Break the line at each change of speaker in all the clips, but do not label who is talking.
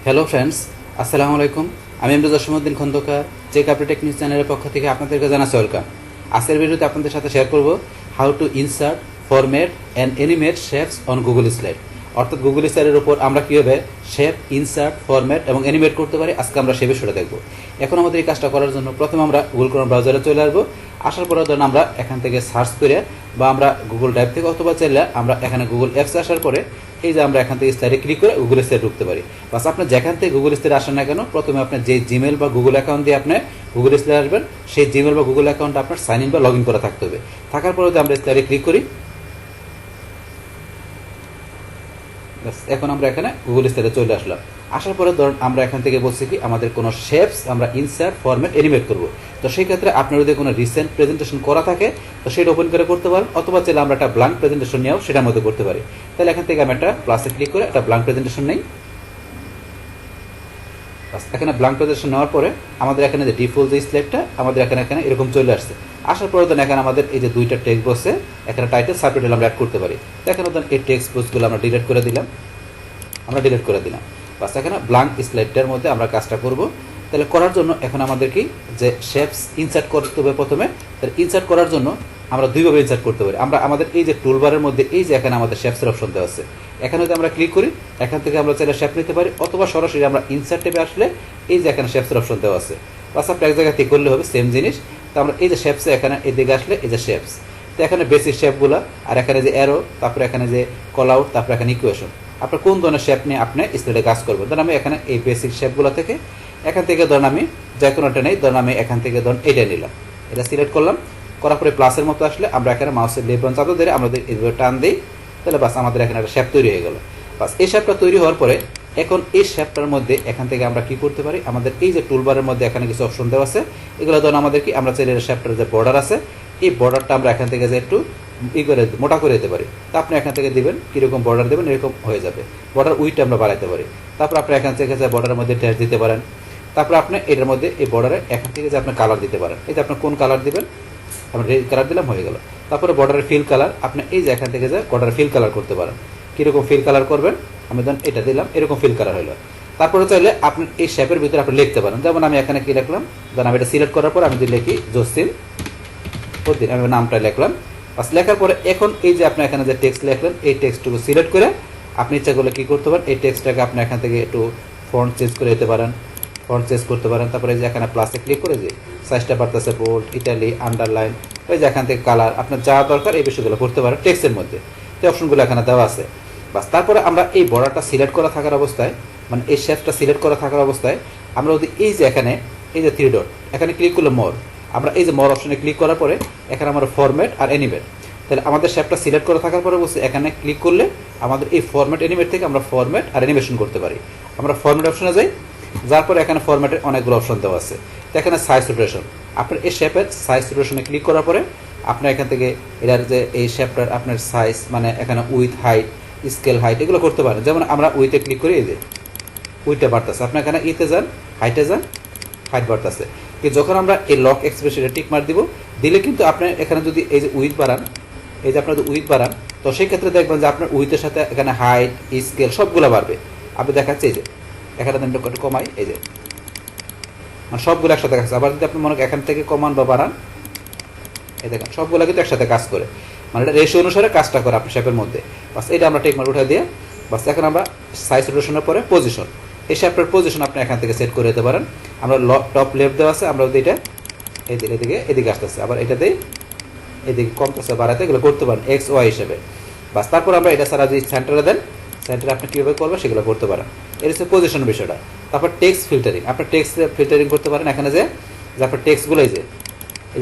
Hello friends, আসসালামু আলাইকুম। আমি Jasimuddin Khandakar check update technique চ্যানেলের পক্ষ থেকে আপনাদেরকে জানাচ্ছি ওয়েলকাম। আজকের ভিডিওতে আপনাদের সাথে শেয়ার করব how to insert, format and animate shapes on Google slide. অর্থাৎ গুগল স্লাইডের উপর আমরা কীভাবে শেপ ইনসার্ট, ফরম্যাট এবং অ্যানিমেট করতে পারি, আজকে আমরা সে বিষয়টা দেখব। এখন আমাদের এই কাজটা করার জন্য প্রথমে আমরা গুগল ক্রোম ব্রাউজারে চলে আসবো। আসার পরে ধরুন আমরা এখান থেকে সার্চ করে বা আমরা গুগল ড্রাইভ থেকে অথবা চাইলে আমরা এখানে গুগল অ্যাপস আসার পরে এই যে আমরা এখান থেকে স্লাইডে ক্লিক করে গুগল স্লাইডে ঢুকতে পারি। বাস আপনি যেখান থেকে গুগল স্লাইডে আসেন না কেন, প্রথমে আপনার যে জিমেল বা গুগল অ্যাকাউন্ট দিয়ে আপনি গুগল স্লাইডে আসবেন, সেই জিমেল বা গুগল অ্যাকাউন্টে আপনার সাইন ইন বা লগ ইন করা থাকতে হবে। থাকার পরে যদি আমরা স্লাইডে ক্লিক করি, এখন আমরা এখানে গুগল স্লাইডে চলে আসলাম। আসার পরে ধরুন আমরা এখান থেকে বলছি কি আমাদের কোনো শেপস আমরা ইনসার্ট, ফরম্যাট, অ্যানিমেট করব। তো সেই ক্ষেত্রে আপনার যদি কোনো রিসেন্ট প্রেজেন্টেশন করা থাকে তো সেটা ওপেন করে করতে পারেন, অথবা চাইলে আমরা একটা ব্ল্যাঙ্ক প্রেজেন্টেশন নিয়েও সেটার মধ্যে করতে পারি। তাহলে এখান থেকে আমি একটা প্লাসে ক্লিক করে একটা ব্ল্যাঙ্ক প্রেজেন্টেশন নেই। এখানে ব্ল্যাঙ্ক প্রেজেন্টেশন নেওয়ার পরে আমাদের এখানে যে ডিফল্ট যে স্লাইডটা আমাদের এখানে এরকম চলে আসছে। আসার পরে ধরুন এখানে আমাদের এই যে দুইটা টেক্সট বক্সে এখানে টাইটেল, সাবটাইটেল আমরা অ্যাড করতে পারি। তো এখানে ধরুন এই টেক্সট বক্সগুলো আমরা ডিলিট করে দিলাম। বাস এখানে ব্ল্যাঙ্ক স্লাইডটার মধ্যে আমরা কাজটা করব। তাহলে করার জন্য এখন আমাদের কি যে শেপস ইনসার্ট করতে হবে প্রথমে। তাহলে ইনসার্ট করার জন্য আমরা দুইভাবে ইনসার্ট করতে পারি। আমরা আমাদের এই যে টুলবারের মধ্যে এই যে এখানে আমাদের শেপসের অপশন দেওয়া আছে, এখানে যদি আমরা ক্লিক করি এখান থেকে আমরা চাইলে শেপ নিতে পারি, অথবা সরাসরি আমরা ইনসার্ট ট্যাবে আসলে এই যে এখানে শেপসের অপশন দেওয়া আছে। বাস আপনি এক জায়গা থেকে করলে হবে সেম জিনিস। তো আমরা এই যে শেপসে এখানে এদিকে আসলে এই যে শেপস, তো এখানে বেসিক শেপগুলো, আর এখানে যে অ্যারো, তারপরে এখানে যে কল আউট, তারপরে এখানে ইকুয়েশন, আপনার কোন ধরনের শেপ নিয়ে আপনি স্লাইডে কাজ করবেন। ধরুন আমি এখানে এই বেসিক শেপগুলো থেকে এখান থেকে ধরুন আমি যে কোনোটা নেই, ধরুন আমি এখান থেকে ধরুন এটা নিলাম, এটা সিলেক্ট করলাম। করার পরে প্লাসের মতো আসলে আমরা এখানে মাউসের লেফট বাটন চাপতে ধরে আমাদের এইভাবে টান দিই, তাহলে বাস আমাদের এখানে একটা শেপ তৈরি হয়ে গেল। বাস এই শেপটা তৈরি হওয়ার পরে এখন এই শেপটার মধ্যে এখান থেকে আমরা কি করতে পারি, আমাদের এই যে টুলবারের মধ্যে এখানে কিছু অপশন দেওয়া আছে, এগুলো ধরুন আমাদের কি আমরা চাইলে শেপটার যে বর্ডার আছে এই বর্ডারটা আমরা এখান থেকে যে একটু করে মোটা করে দিতে পারি। তা আপনি এখান থেকে দিবেন কীরকম বর্ডার দেবেন এরকম হয়ে যাবে। বর্ডার উইথটা আমরা বাড়াইতে পারি। তারপর আপনি এখান থেকে যে বর্ডারের মধ্যে ট্যাচ দিতে পারেন। তারপর আপনি এটার মধ্যে এই বর্ডারে এখান থেকে যে আপনি কালার দিতে পারেন, এই যে আপনি কোন কালার দিবেন, আমরা রেড কালার দিলাম, হয়ে গেল। তারপরে বর্ডারের ফিল কালার আপনি এই যে এখান থেকে যে বর্ডারের ফিল কালার করতে পারেন। কীরকম ফিল কালার করবেন, আমি ধরুন এটা দিলাম, এরকম ফিল কালার হলো। তারপরে চাইলে আপনি এই শেপের ভিতরে আপনি লিখতে পারেন। যেমন আমি এখানে কি লিখলাম, ধরুন আমি এটা সিলেক্ট করার পর আমি যদি লিখি জসিম উদ্দিন, আমি নামটা লিখলাম। বাস লেখার পরে এখন এই যে আপনি এখানে যে টেক্সট লিখলেন এই টেক্সটটুকু সিলেক্ট করে আপনি ইচ্ছা করলে কী করতে পারেন, এই টেক্সটটাকে আপনি এখান থেকে একটু ফন্ট চেঞ্জ করে দিতে পারেন, করতে পারেন। তারপরে যে এখানে প্লাসে ক্লিক করে যে সাইজটা বাড়তেছে, বোল্ড, ইটালি, আন্ডারলাইন, ওই যে এখান থেকে কালার আপনার যা দরকার এই বিষয়গুলো করতে পারেন টেক্সটের মধ্যে। তো অপশনগুলো এখানে দেওয়া আছে। বাস তারপরে আমরা এই বর্ডারটা সিলেক্ট করা থাকার অবস্থায়, মানে এই শেপটা সিলেক্ট করা থাকার অবস্থায় আমরা যদি এই যে এখানে এই যে 3 ডট এখানে ক্লিক করলে মোর, আমরা এই যে মোর অপশনে ক্লিক করার পরে এখানে আমরা ফরম্যাট আর অ্যানিমেট, তাহলে আমাদের শেপটা সিলেক্ট করা থাকার পরে বলছে এখানে ক্লিক করলে আমাদের এই ফরম্যাট অ্যানিমেট থেকে আমরা ফরম্যাট আর অ্যানিমেশন করতে পারি। আমরা ফরম্যাট অপশনে যাই, যার পরে এখানে ফরম্যাটের অনেকগুলো অপশন দেওয়া আছে। তো এখানে সাইজ রোটেশন, আপনার এই শেপের সাইজ রোটেশনে ক্লিক করার পরে আপনার এখান থেকে এটার যে এই শেপটার আপনার সাইজ, মানে এখানে উইথ, হাইট, স্কেল, হাইট এগুলো করতে পারেন। যেমন আমরা উইথে ক্লিক করি, এই যে উইথটা বাড়তেছে, আপনি এখানে ইতে যান, হাইটে যান, হাইট বাড়তেছে। কিন্তু যখন আমরা এই লক এক্সপ্রেশনে টিক মার দিব, দিলে কিন্তু আপনার এখানে যদি এই যে উইথ বাড়ান, এই যে আপনার উইথ বাড়ান, তো সেই ক্ষেত্রে দেখবেন যে আপনার উইথের সাথে এখানে হাইট, স্কেল সবগুলো বাড়বে। আপনি দেখাচ্ছে এই যে এখানে একটু কমাই, এই যে মানে সবগুলো একসাথে কাজ। আবার যদি আপনি মনে করেন এখান থেকে কমান বা বাড়ান, এই দেখেন সবগুলো কিন্তু একসাথে কাজ করে, মানে এটা রেশিও অনুসারে কাজটা করে আপনার শেপের মধ্যে। বাস এটা আমরা টেক মার উঠে দিয়ে বাস এখন আমরা সাইজ রোটেশনের পরে পজিশন, এই শেপটার পজিশন আপনি এখান থেকে সেট করে দিতে পারেন। আমরা টপ লেফট দেওয়া আছে, আমরা যদি এটা এদিকে আসতেছে, আবার এটা দিয়ে এদিকে কমতেছে, বাড়াতে এগুলো করতে পারেন এক্স ওয়াই হিসেবে। বাস তারপর আমরা এটা ছাড়া যদি সেন্টারে দেন, সেন্টারে আপনি কীভাবে করবেন সেগুলো করতে পারেন। এর হচ্ছে পজিশনের বিষয়টা। তারপর টেক্সট ফিল্টারিং, আপনার টেক্সট ফিল্টারিং করতে পারেন। এখানে যে আপনার টেক্সটগুলো এই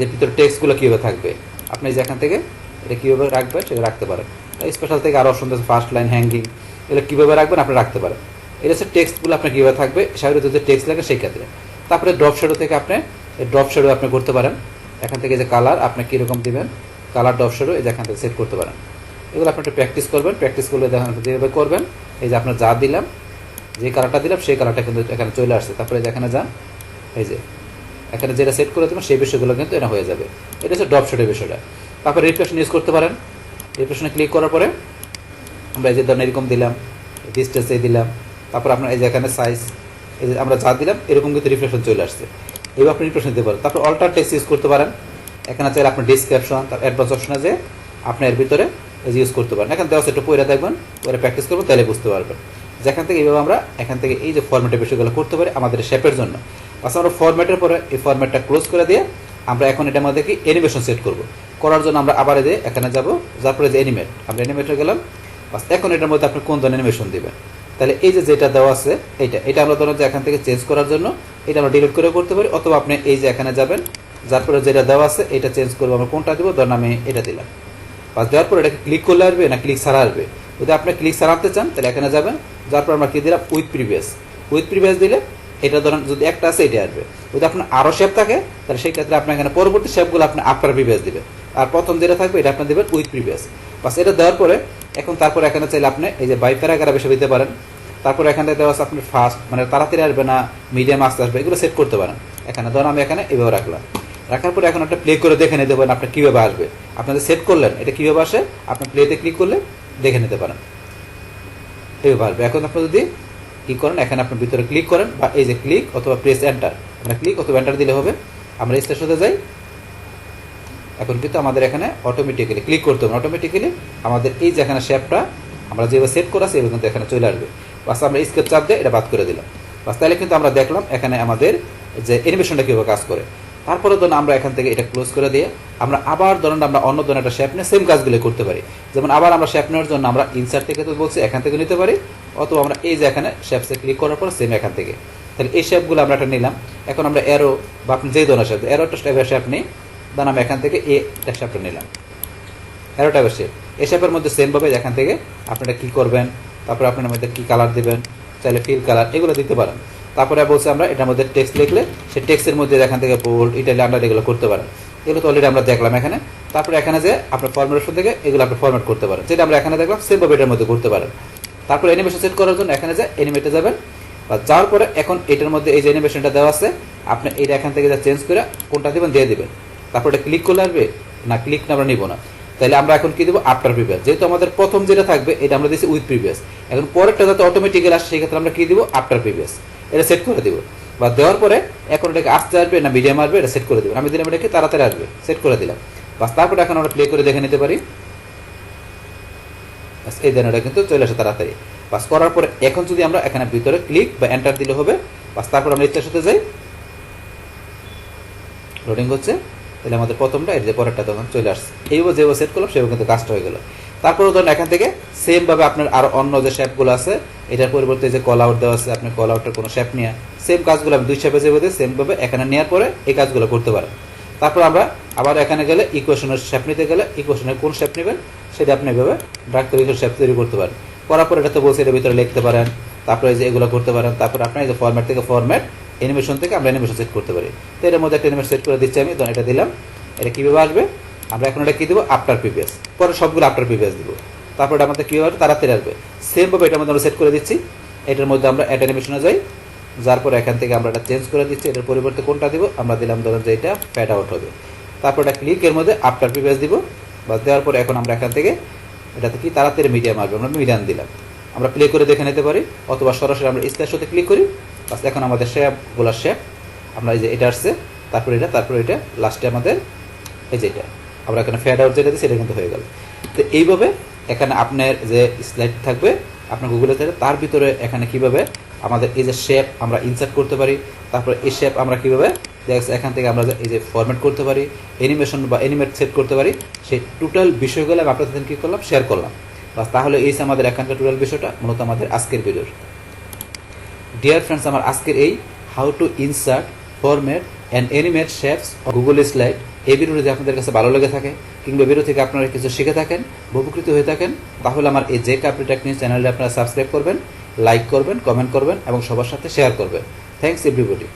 যে ভিতরে টেক্সটগুলো কীভাবে থাকবে, আপনি যে এখান থেকে এটা কীভাবে রাখবেন সেটা রাখতে পারেন। স্পেশাল থেকে আরও অপশন আছে, ফার্স্ট লাইন, হ্যাঙ্গিং, এগুলো কীভাবে রাখবেন আপনি রাখতে পারেন। এটা হচ্ছে টেক্সটগুলো আপনার কীভাবে থাকবে, স্বাভাবিক যদি টেক্সট লাগে সেই ক্ষেত্রে। তারপরে ড্রপ শ্যাডো থেকে আপনি এই ড্রপ শ্যাডো আপনি করতে পারেন। এখান থেকে যে কালার আপনি কীরকম দেবেন, কালার ড্রপ শ্যাডো এই যে এখান থেকে সেট করতে পারেন। এগুলো আপনি একটু প্র্যাকটিস করবেন, প্র্যাকটিস করলে দেখেন যেভাবে করবেন, এই যে আপনার যা দিলাম, যে কালারটা দিলাম সেই কালারটা কিন্তু এখানে চলে আসছে। তারপরে যেখানে যান, এই যে এখানে যেটা সেট করে দেবেন সেই বিষয়গুলো কিন্তু এটা হয়ে যাবে। এটা হচ্ছে ড্রপ শ্যাডোর বিষয়টা। তারপরে রিফ্লেকশন ইউজ করতে পারেন। রিফ্লেকশনে ক্লিক করার পরে আমরা এই যে ধরেন এরকম দিলাম, ডিস্টেন্সে দিলাম, তারপর আপনার এই যে এখানে সাইজ, এই যে আমরা যা দিলাম এরকম কিন্তু রিফ্লেকশন চলে আসছে। এবার আপনি রিফ্লেকশন দিতে পারেন। তারপর অল্টার টেক্সট ইউজ করতে পারেন। এখানে চাইলে আপনি ডিসক্রিপশন, তার অ্যাডভান্স অপশনে যে আপনি এর ভিতরে ইউজ করতে পারেন। এখানে দেওয়া আছে, একটু পড়ে দেখবেন, পরে প্র্যাকটিস করবেন, তাহলে বুঝতে পারবেন। যেখান থেকে এইভাবে আমরা এখান থেকে এই যে ফরম্যাটের বিষয়গুলো করতে পারি আমাদের শেপের জন্য। আচ্ছা, আমরা ফরম্যাটের পরে এই ফরম্যাটটা ক্লোজ করে দিয়ে আমরা এখন এটার মধ্যে কি অ্যানিমেশন সেট করব। করার জন্য আমরা আবার এদের এখানে যাব, যার পরে যে অ্যানিমেট, আমরা অ্যানিমেটে গেলাম। এখন এটার মধ্যে আপনি কোন ধরনের অ্যানিমেশন দিবেন। তাহলে এই যে যেটা দেওয়া আছে এটা আমরা ধরুন যে এখান থেকে চেঞ্জ করার জন্য এটা আমরা ডিলিট করে করতে পারি, অথবা আপনি এই যে এখানে যাবেন, যার পরে যেটা দেওয়া আছে এটা চেঞ্জ করবো। আমরা কোনটা দিব, ধরুন আমি এটা দিলাম। বাস দেওয়ার পর এটাকে ক্লিক করলে আসবে না ক্লিক ছাড়া আসবে। যদি আপনি ক্লিক ছাড়াতে চান তাহলে এখানে যাবেন, যার পর আমরা কি দিলাম, উইথ প্রিভিয়াস দিলে এটা ধরেন যদি একটা আছে এটা আসবে। যদি আপনার আরও শেপ থাকে তাহলে সেই ক্ষেত্রে আপনার এখানে পরবর্তী শেপগুলো আপনি আফটার প্রিভিয়াস দিবেন, আর প্রথম যেটা থাকবে এটা আপনি দেবেন উইথ প্রিভিয়াস। বাস এটা দেওয়ার পরে এখন তারপর এখানে চাইলে আপনি এই যে বাই প্যারাগ্রাফ হিসেবে দিতে পারেন। তারপর এখানে দেওয়া আছে আপনি ফাস্ট, মানে তাড়াতাড়ি আসবে না মিডিয়াম আস্তে আসবে, এগুলো সেট করতে পারেন। এখানে ধরুন আমি এখানে এইভাবে রাখলাম। রাখার পরে এখন একটা প্লে করে দেখে নিতে পারেন আপনার কীভাবে আসবে। আপনাদের সেট করলেন এটা কীভাবে আসে, আপনার প্লেতে ক্লিক করলে দেখে নিতে পারেন এইভাবে আসবে। এখন আপনি যদি কি করেন, এখানে আপনার ভিতরে ক্লিক করেন, বা এই যে ক্লিক অথবা প্রেস এন্টার, মানে ক্লিক অথবা এন্টার দিলে হবে। আমরা স্টের সাথে যাই। এখন কিন্তু আমাদের এখানে অটোমেটিক্যালি ক্লিক করতে হবে, অটোমেটিক্যালি আমাদের এই যে এখানে শেপটা আমরা যেভাবে সেট করা সেভাবে কিন্তু এখানে চলে আসবে। বাস আমরা স্কেপ চাপ দিয়ে এটা বাদ করে দিলাম। বাস তাহলে কিন্তু আমরা দেখলাম এখানে আমাদের যে অ্যানিমেশনটা কীভাবে কাজ করে। তারপরে ধরুন আমরা এখান থেকে এটা ক্লোজ করে দিয়ে আমরা আবার ধরুন আমরা অন্য ধরনের একটা শেপ নিয়ে সেম কাজগুলো করতে পারি। যেমন আবার আমরা শেপ নেওয়ার জন্য আমরা ইনসার্ট থেকে তো বলছি এখান থেকে নিতে পারি, অথবা আমরা এই যে এখানে শেপসে ক্লিক করার পর সেম এখান থেকে, তাহলে এই শেপগুলো আমরা একটা নিলাম। এখন আমরা অ্যারো বা আপনি যেই ধরনের শেপ, অ্যারো টাইপের শেপ নেই, ধরুন আমি এখান থেকে এই শেপটা নিলাম, অ্যারো টাইপের শেপ। এই শেপের মধ্যে সেমভাবে এখান থেকে আপনারা কী করবেন, তারপরে আপনার মধ্যে কী কালার দেবেন, চাইলে ফিল কালার এগুলো দিতে পারেন। তারপরে বলছে আমরা এটার মধ্যে টেক্সট লিখলে সেই টেক্সটের মধ্যে এখান থেকে বোল্ড, ইটালি, আন্ডার এগুলো করতে পারেন। এগুলো তো অলরেডি আমরা দেখলাম এখানে। তারপরে এখানে যে আপনার ফরম্যাটেশন থেকে এগুলো আপনি ফরম্যাট করতে পারেন, যেটা আমরা এখানে দেখলাম সেমভাবে এটার মধ্যে করতে পারেন। তারপরে অ্যানিমেশন সেট করার জন্য এখানে যে অ্যানিমেটে যাবেন, বা যাওয়ার পরে এখন এটার মধ্যে এই যে অ্যানিমেশনটা দেওয়া আছে আপনি এইটা এখান থেকে যা চেঞ্জ করে কোনটা দেবেন দিয়ে দেবেন। তারপর এটা ক্লিক করলে আসবে না, ক্লিক না আমরা নিব না। তাহলে আমরা এখন কি দেবো, আফটার প্রিভিয়াস। যেহেতু আমাদের প্রথম যেটা থাকবে এটা আমরা দিচ্ছি উইথ প্রিভিয়াস, এখন পরেরটা যাতে অটোমেটিক্যালি আসে সেই ক্ষেত্রে আমরা কি দিব, আফটার প্রিভিয়াস। এটা সেট করে দিব। বা দেওয়ার পরে এখন এটাকে আসতে আসবে না মিডিয়াম আসবে এটা সেট করে দেবেন। আমি দিলাম এটাকে তাড়াতাড়ি আসবে, সেট করে দিলাম। বাস তারপরে এখন আমরা প্লে করে দেখে নিতে পারি। এই দেন এটা কিন্তু চলে আসে তাড়াতাড়ি। বাস করার পরে এখন যদি আমরা এখানে ভিতরে ক্লিক বা এন্টার দিলে হবে। বাস তারপর আমরা ইচ্ছার সাথে যাই, লোডিং হচ্ছে, তাহলে আমাদের প্রথমটা এর যে পরেরটা তখন চলে আসছে। এইভাবে যেভাবে সেট করলাম সেভাবে কিন্তু কাজটা হয়ে গেল। তারপরে ধরুন এখান থেকে সেমভাবে আপনার আরও অন্য যে শেপগুলো আছে এটার পরিবর্তে যে কল আউট দেওয়া আছে, আপনি কল আউটের কোনো শেপ নিয়ে সেম কাজগুলো আমি দুই শেপে যেভাবে সেমভাবে এখানে নেওয়ার পরে এই কাজগুলো করতে পারেন। তারপর আমরা আবার এখানে গেলে ইকুয়েশনের শেপ নিতে গেলে ইকুয়েশনের কোন শেপ নেবেন সেটা আপনি এভাবে ড্র্যাগ করে শেপ তৈরি করতে পারেন। করার পর এটা তো বলছে এটার ভিতরে লিখতে পারেন, তারপরে যে এগুলো করতে পারেন। তারপর আপনার এই যে ফরম্যাট থেকে ফরম্যাট, অ্যানিমেশন থেকে আমরা অ্যানিমেশন সেট করতে পারি। তো এর মধ্যে একটা অ্যানিমেশন সেট করে দিচ্ছি আমি, ধরুন এটা দিলাম। এটা কীভাবে আসবে, আমরা এখন এটা কী দেবো, আফটার প্রিভিয়াস। পরে সবগুলো আফটার প্রিভিয়াস দিব। তারপর এটা আমাদের কীভাবে তাড়াতাড়ি আসবে সেমভাবে এটার মধ্যে আমরা সেট করে দিচ্ছি। এটার মধ্যে আমরা অ্যাড অ্যানিমেশনে যাই, যার পরে এখান থেকে আমরা এটা চেঞ্জ করে দিচ্ছি। এটার পরিবর্তে কোনটা দিব, আমরা দিলাম ধরুন যে এটা ফ্যাড আউট হবে। তারপর এটা ক্লিকের মধ্যে আফটার প্রিভিয়াস দিব। বা দেওয়ার পরে এখন আমরা এখান থেকে এটাতে কি তাড়াতাড়ি মিডিয়াম আসবে, আমরা মিডিয়াম দিলাম। আমরা প্লে করে দেখে নিতে পারি, অথবা সরাসরি আমরা স্টার সাথে ক্লিক করি। বাস এখন আমাদের শেপগুলোর শেপ আমরা এই যে এটা আসছে, তারপরে এটা লাস্টে আমাদের এই যে এটা আমরা এখানে ফ্যাড আউট যেটা দিই সেটা কিন্তু হয়ে গেল। তো এইভাবে এখানে আপনার যে স্লাইড থাকবে আপনার গুগলে থেকে, তার ভিতরে এখানে কিভাবে আমাদের এই যে শেপ আমরা ইনসার্ট করতে পারি, তারপরে এই শেপ আমরা কীভাবে এখান থেকে আমরা এই যে ফরম্যাট করতে পারি, অ্যানিমেশন বা অ্যানিমেট সেট করতে পারি, সেই টোটাল বিষয়গুলো আমি আপনাদের কী করলাম, শেয়ার করলাম। বাস তাহলে এই আমাদের এখানকার টোটাল বিষয়টা মূলত আমাদের আজকের ভিডিওর। ডিয়ার ফ্রেন্ডস, আমার আজকের এই how to insert, format and animate shapes Google slide এই ভিডিও যদি আপনাদের কাছে ভালো লেগে থাকে কিংবা ভিডিও থেকে আপনারা কিছু শিখে থাকেন, উপকৃত হয়ে থাকেন, তাহলে আমার এই যে কাপড়ি টেকনিক্স চ্যানেলটি আপনারা সাবস্ক্রাইব করবেন, লাইক করবেন, কমেন্ট করবেন এবং সবার সাথে শেয়ার করবেন। Thanks everybody.